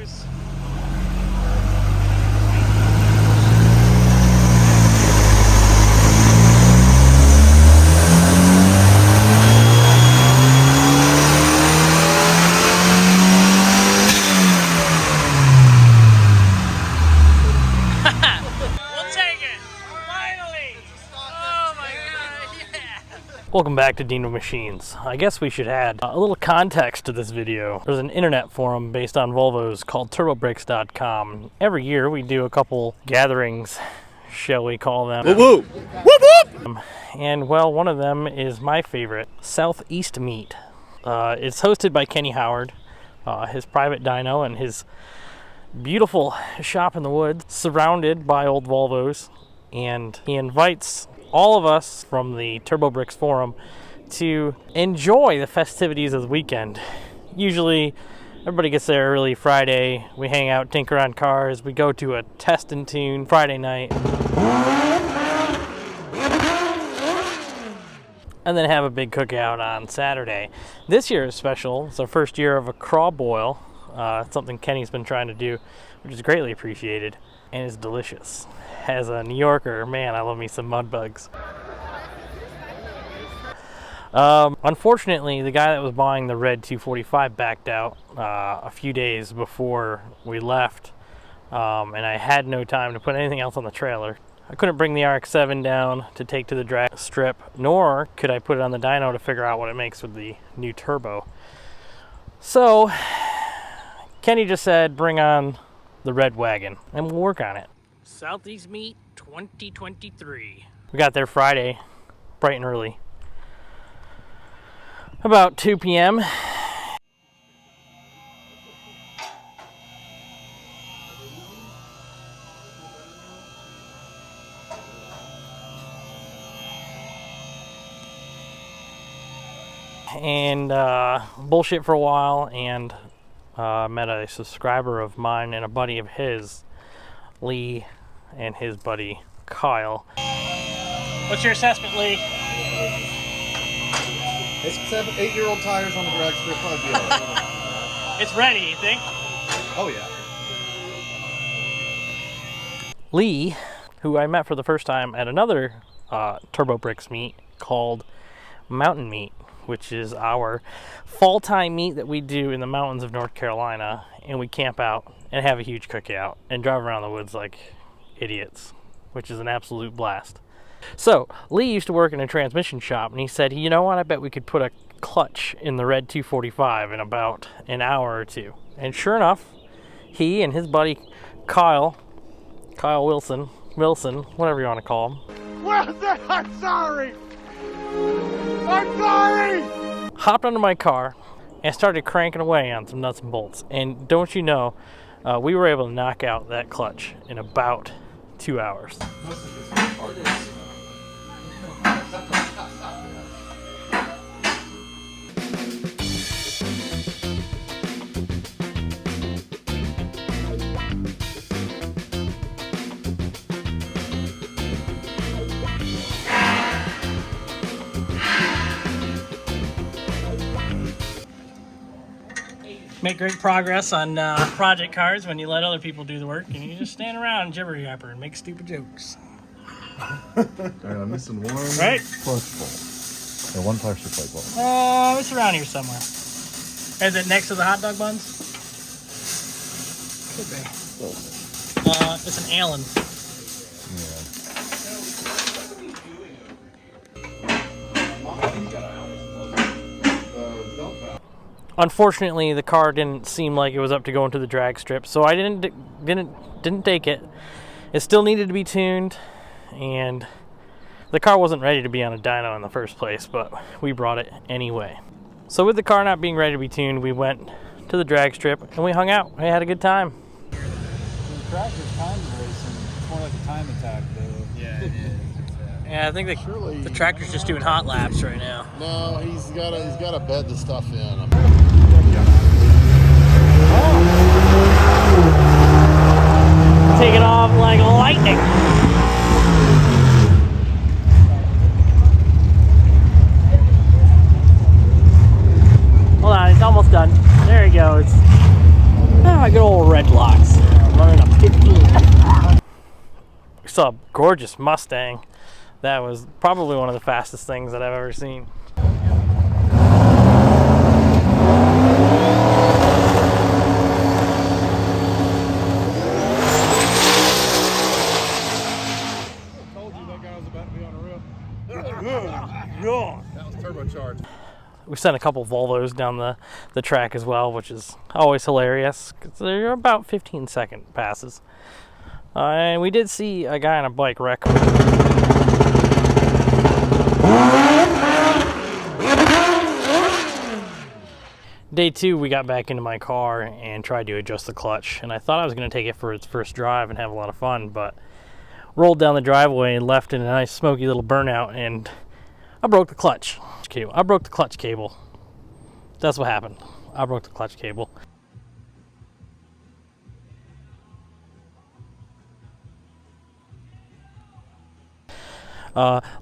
goes. Welcome back to Dyno Machines. I guess we should add a little context to this video. There's an internet forum based on Volvos called TurboBricks.com. Every year we do a couple gatherings, shall we call them. Whoop, whoop. Whoop, whoop. And well, one of them is my favorite, SouthEast Meet. It's hosted by Kenny Howard, his private dyno and his beautiful shop in the woods, surrounded by old Volvos, and he invites all of us from the TurboBricks forum to enjoy the festivities of the weekend. Usually everybody gets there early Friday, we hang out, tinker on cars, we go to a test and tune Friday night, and then have a big cookout on Saturday. This year is special. It's our first year of a craw boil. It's something Kenny's been trying to do, which is greatly appreciated, and is delicious. As a New Yorker, man, I love me some mud bugs. Unfortunately, the guy that was buying the red 245 backed out a few days before we left, and I had no time to put anything else on the trailer. I couldn't bring the RX-7 down to take to the drag strip, nor could I put it on the dyno to figure out what it makes with the new turbo. So Kenny just said, bring on the red wagon, and we'll work on it. SouthEast Meet 2023. We got there Friday, bright and early. About 2 p.m. And bullshit for a while, and met a subscriber of mine and a buddy of his, Lee, and his buddy Kyle. What's your assessment, Lee? It's 8-year-old tires on the drag strip. It's ready, you think? Oh yeah. Lee, who I met for the first time at another TurboBricks meet called Mountain Meet, which is our fall time meet that we do in the mountains of North Carolina, and we camp out and have a huge cookout and drive around the woods like idiots, which is an absolute blast. So Lee used to work in a transmission shop, and he said, you know what, I bet we could put a clutch in the red 245 in about an hour or two. And sure enough, he and his buddy Kyle Wilson, whatever you want to call him. I'm sorry! I'm sorry! Hopped under my car and started cranking away on some nuts and bolts. And don't you know, we were able to knock out that clutch in about 2 hours. Make great progress on project cars when you let other people do the work, and you just stand around and jibber yapper and make stupid jokes. Alright, I'm missing one right? clutch bolt. And one pressure plate bolt. It's around here somewhere. Is it next to the hot dog buns? Could be. It's an Allen. Unfortunately, the car didn't seem like it was up to going to the drag strip, so I didn't take it. It still needed to be tuned, and the car wasn't ready to be on a dyno in the first place, but we brought it anyway. So with the car not being ready to be tuned, we went to the drag strip and we hung out. We had a good time. The tractor's time racing. It's more like a time attack, though. Yeah, it is. Yeah, I think the tractor's just doing hot laps right now. No, he's got to bed the stuff in. Take it off like lightning. Hold on, it's almost done. There he goes. Oh, my good old red locks. Running a 15. We saw a gorgeous Mustang. That was probably one of the fastest things that I've ever seen. That was turbocharged. We sent a couple Volvos down the track as well, which is always hilarious because they're about 15-second passes. And we did see a guy on a bike wreck. Day 2, we got back into my car and tried to adjust the clutch, and I thought I was going to take it for its first drive and have a lot of fun, but rolled down the driveway and left in a nice smoky little burnout, and I broke the clutch cable. I broke the clutch cable. That's what happened. I broke the clutch cable.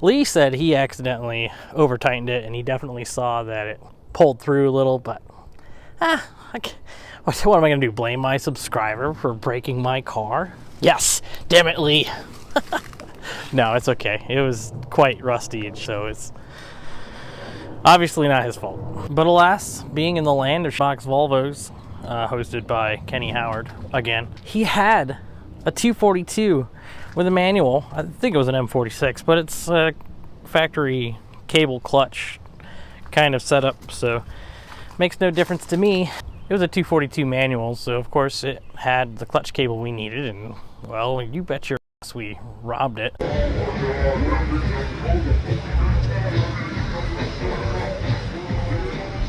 Lee said he accidentally over tightened it, and he definitely saw that it pulled through a little, but what am I gonna do? Blame my subscriber for breaking my car? Yes, damn it, Lee. No, it's okay. It was quite rusty, and so it's obviously not his fault. But alas, being in the land of Schmock's Volvos, hosted by Kenny Howard again, he had a 242 with a manual. I think it was an M46, but it's a factory cable clutch kind of setup, so makes no difference to me. It was a 242 manual, so of course it had the clutch cable we needed, and well, you bet your ass we robbed it.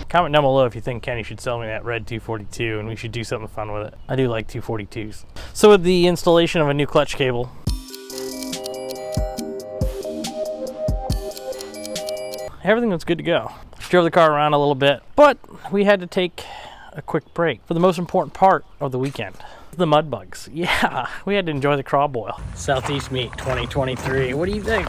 Comment down below if you think Kenny should sell me that red 242 and we should do something fun with it. I do like 242s. So with the installation of a new clutch cable, everything was good to go. Drove the car around a little bit, but we had to take a quick break for the most important part of the weekend. The mud bugs. Yeah, we had to enjoy the craw boil. Southeast Meet 2023. What do you think?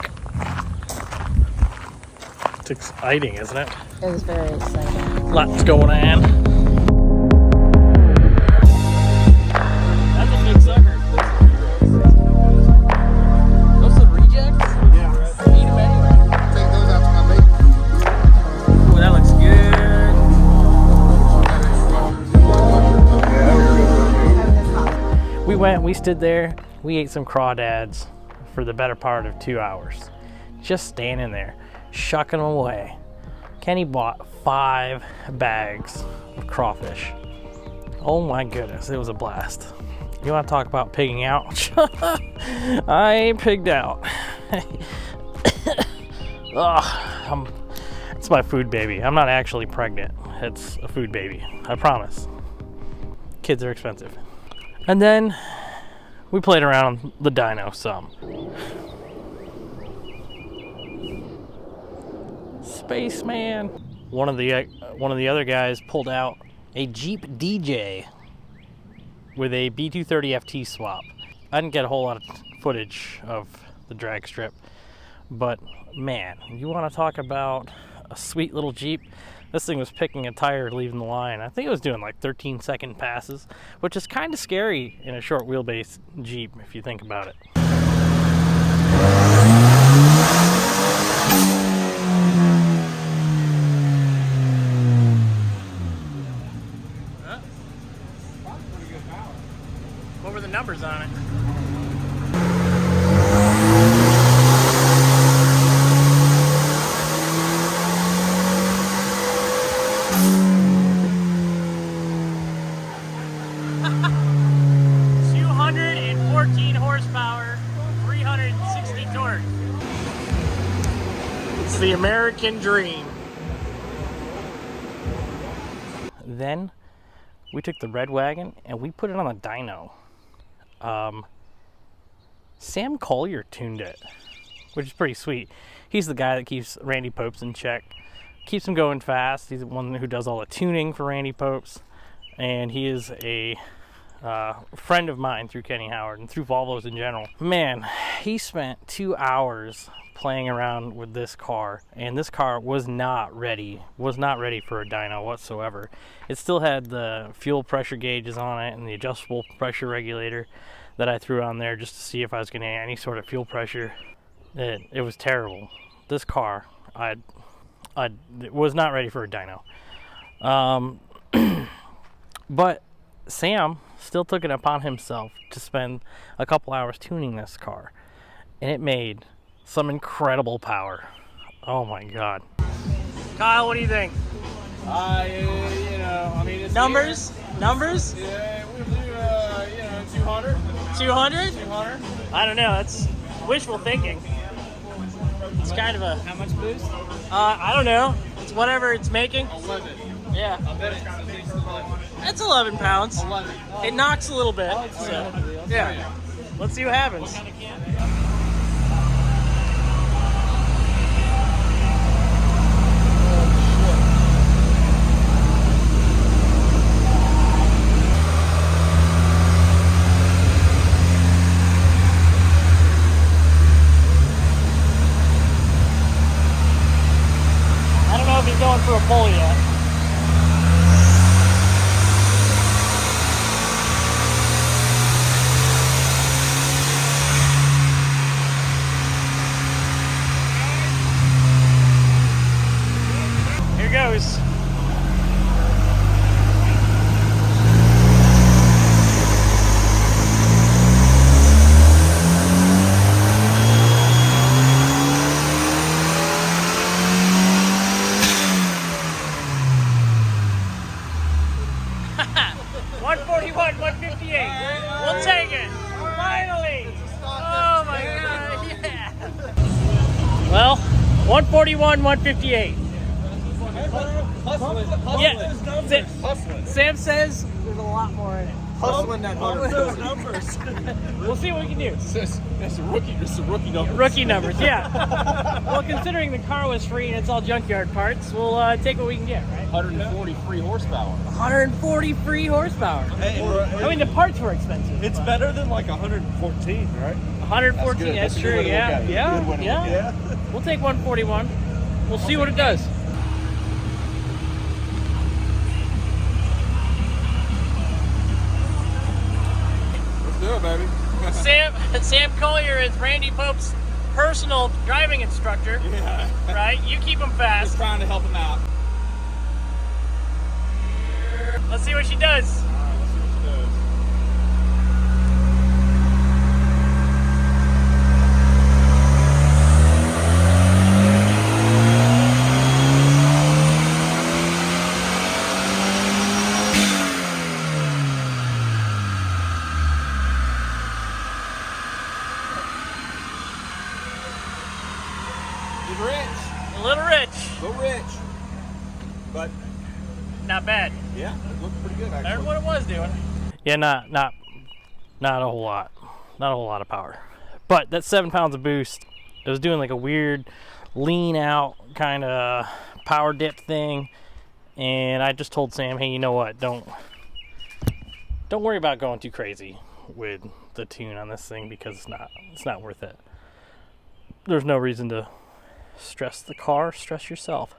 It's exciting, isn't it? It was very exciting. Lots going on. That's a big sucker. Those are the rejects? Yeah. Eat them anyway. Take those out to my lake. Ooh, that looks good. We went, we stood there, we ate some crawdads for the better part of 2 hours. Just standing there, shucking them away. Kenny bought 5 bags of crawfish. Oh my goodness, it was a blast. You want to talk about pigging out? I pigged out. Ugh, it's my food baby. I'm not actually pregnant. It's a food baby. I promise. Kids are expensive. And then we played around on the dyno some. Spaceman. One of the other guys pulled out a Jeep DJ with a B230 FT swap. I didn't get a whole lot of footage of the drag strip, but man, you want to talk about a sweet little Jeep. This thing was picking a tire leaving the line. I think it was doing like 13-second passes, which is kind of scary in a short wheelbase Jeep if you think about it. What were the numbers on it? Horsepower, 360 torque. It's the American dream. Then we took the red wagon and we put it on a dyno. Sam Collier tuned it, which is pretty sweet. He's the guy that keeps Randy Popes in check, keeps him going fast. He's the one who does all the tuning for Randy Popes, and he is a a friend of mine through Kenny Howard and through Volvos in general. Man, he spent 2 hours playing around with this car, and this car was not ready for a dyno whatsoever. It still had the fuel pressure gauges on it and the adjustable pressure regulator that I threw on there just to see if I was getting any sort of fuel pressure. It was terrible. This car, it was not ready for a dyno. But Sam still took it upon himself to spend a couple hours tuning this car, and it made some incredible power. Oh my God. Kyle, what do you think? It's Numbers? Yeah, we'll do, 200. 200? 200. I don't know, that's wishful thinking. It's kind of a, How much boost? I don't know. It's whatever it's making. 11. Yeah. I bet it's at least 11. That's 11 pounds. 11. It knocks a little bit. So, yeah. Let's see what happens. I don't know if he's going for a pull yet. Here goes. $141, $158. We'll take it. Finally. Oh my God, yeah. Well, $141, $158. Yeah. Sam says there's a lot more in it. Hustling that Those numbers. We'll see what we can do. That's a rookie number. Rookie numbers, yeah. Well, considering the car was free and it's all junkyard parts, we'll take what we can get, right? 140 free horsepower. 140 free horsepower. I mean, the parts were expensive. It's better than like 114, right? 114, that's a good true, way to look yeah. at it. Yeah, Good way to yeah. look at We'll take 141. We'll see what it does. Let's do it, baby. Sam Collier is Randy Pope's personal driving instructor, Yeah. right? You keep him Just fast. trying to help him out. Let's see what she does. Let's see what she does. He's rich. A little rich, A little rich. But, not bad. yeah, it looked pretty good, Better actually. than what it was doing. Yeah, not a whole lot. Not a whole lot of power. But that 7 pounds of boost, it was doing like a weird lean out kind of power dip thing. And I just told Sam, hey, you know what? Don't worry about going too crazy with the tune on this thing because it's not worth it. There's no reason to stress the car, stress yourself.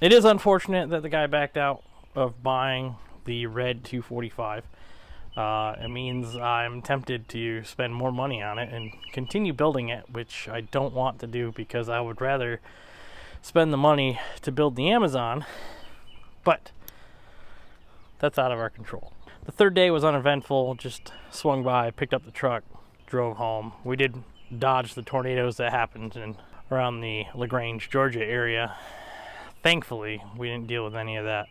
It is unfortunate that the guy backed out of buying the red 245. It means I'm tempted to spend more money on it and continue building it, which I don't want to do because I would rather spend the money to build the Amazon, but that's out of our control. The third day was uneventful, just swung by, picked up the truck, drove home. We did dodge the tornadoes that happened around the LaGrange, Georgia area. Thankfully, we didn't deal with any of that.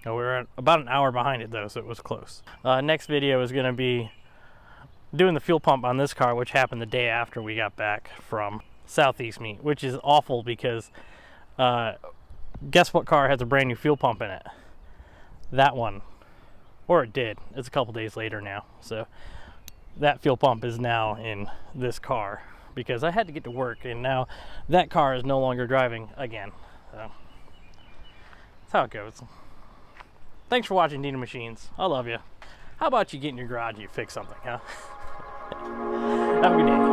We were about an hour behind it though, so it was close. Next video is going to be doing the fuel pump on this car, which happened the day after we got back from SouthEast meet, which is awful because guess what car has a brand new fuel pump in it? That one. Or it did. It's a couple days later now. So that fuel pump is now in this car because I had to get to work and now that car is no longer driving again. So that's how it goes. Thanks for watching Dyno Machines. I love you. How about you get in your garage and you fix something, huh? Have a good day.